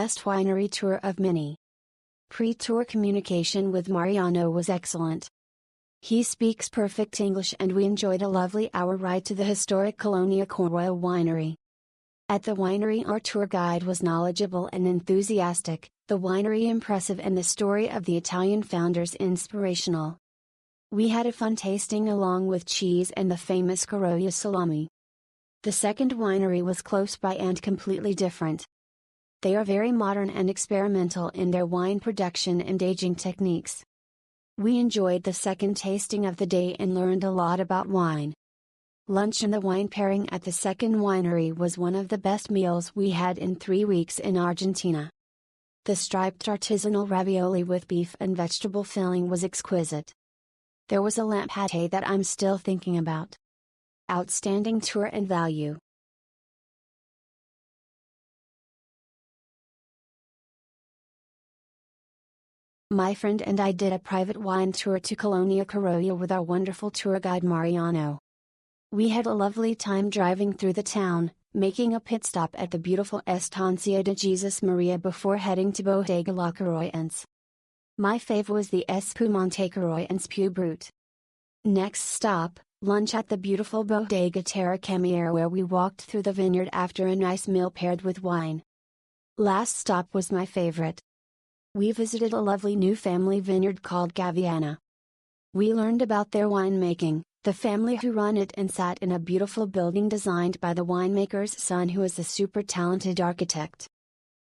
best winery tour of many. Pre-tour communication with Mariano was excellent. He speaks perfect English and we enjoyed a lovely hour ride to the historic Colonia Caroya winery. At the winery our tour guide was knowledgeable and enthusiastic, the winery impressive and the story of the Italian founders inspirational. We had a fun tasting along with cheese and the famous Caroya salami. The second winery was close by and completely different. They are very modern and experimental in their wine production and aging techniques. We enjoyed the second tasting of the day and learned a lot about wine. Lunch and the wine pairing at the second winery was one of the best meals we had in 3 weeks in Argentina. The striped artisanal ravioli with beef and vegetable filling was exquisite. There was a lamb pate that I'm still thinking about. Outstanding tour and value. My friend and I did a private wine tour to Colonia Caroya with our wonderful tour guide Mariano. We had a lovely time driving through the town, making a pit stop at the beautiful Estancia de Jesus Maria before heading to Bodega La Caroyans. My fave was the Espumante Caroyans Pu Brut. Next stop, lunch at the beautiful Bodega Terra Camiera where we walked through the vineyard after a nice meal paired with wine. Last stop was my favorite. We visited a lovely new family vineyard called Gaviana. We learned about their winemaking, the family who run it and sat in a beautiful building designed by the winemaker's son who is a super talented architect.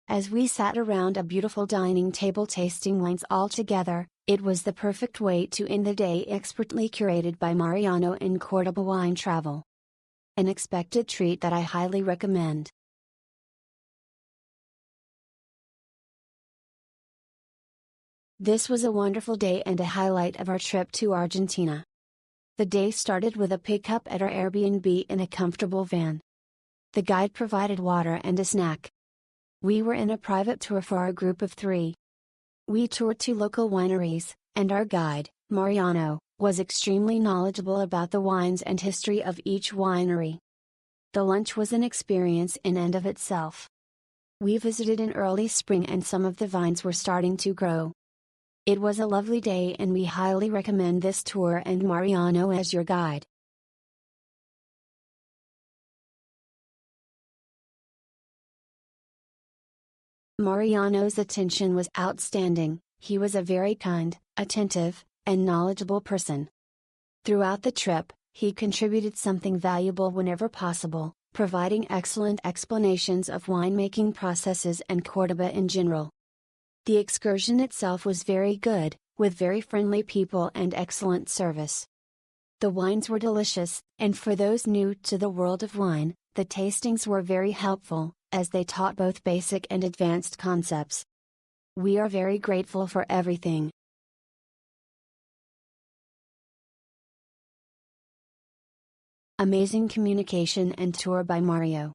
As we sat around a beautiful dining table tasting wines all together, it was the perfect way to end the day expertly curated by Mariano in Córdoba Wine Travel. An unexpected treat that I highly recommend. This was a wonderful day and a highlight of our trip to Argentina. The day started with a pickup at our Airbnb in a comfortable van. The guide provided water and a snack. We were in a private tour for a group of 3. We toured 2 local wineries, and our guide, Mariano, was extremely knowledgeable about the wines and history of each winery. The lunch was an experience in and of itself. We visited in early spring and some of the vines were starting to grow. It was a lovely day and we highly recommend this tour and Mariano as your guide. Mariano's attention was outstanding, he was a very kind, attentive, and knowledgeable person. Throughout the trip, he contributed something valuable whenever possible, providing excellent explanations of winemaking processes and Córdoba in general. The excursion itself was very good, with very friendly people and excellent service. The wines were delicious, and for those new to the world of wine, the tastings were very helpful, as they taught both basic and advanced concepts. We are very grateful for everything. Amazing communication and tour by Mario.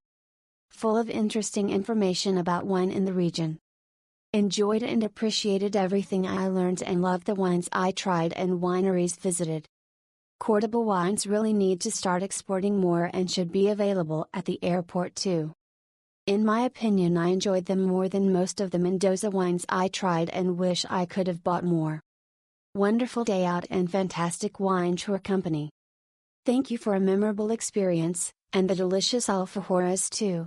Full of interesting information about wine in the region. Enjoyed and appreciated everything I learned and loved the wines I tried and wineries visited. Córdoba wines really need to start exporting more and should be available at the airport too. In my opinion, I enjoyed them more than most of the Mendoza wines I tried and wish I could have bought more. Wonderful day out and fantastic wine tour company. Thank you for a memorable experience, and the delicious alfajores too.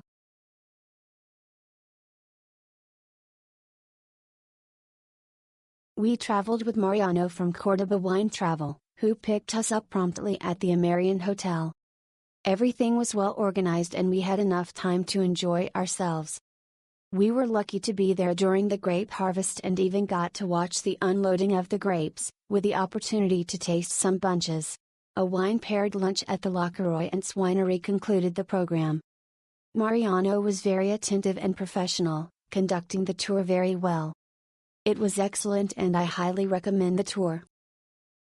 We traveled with Mariano from Córdoba Wine Travel, who picked us up promptly at the Amerian Hotel. Everything was well organized and we had enough time to enjoy ourselves. We were lucky to be there during the grape harvest and even got to watch the unloading of the grapes, with the opportunity to taste some bunches. A wine-paired lunch at the La Caroyans winery concluded the program. Mariano was very attentive and professional, conducting the tour very well. It was excellent and I highly recommend the tour.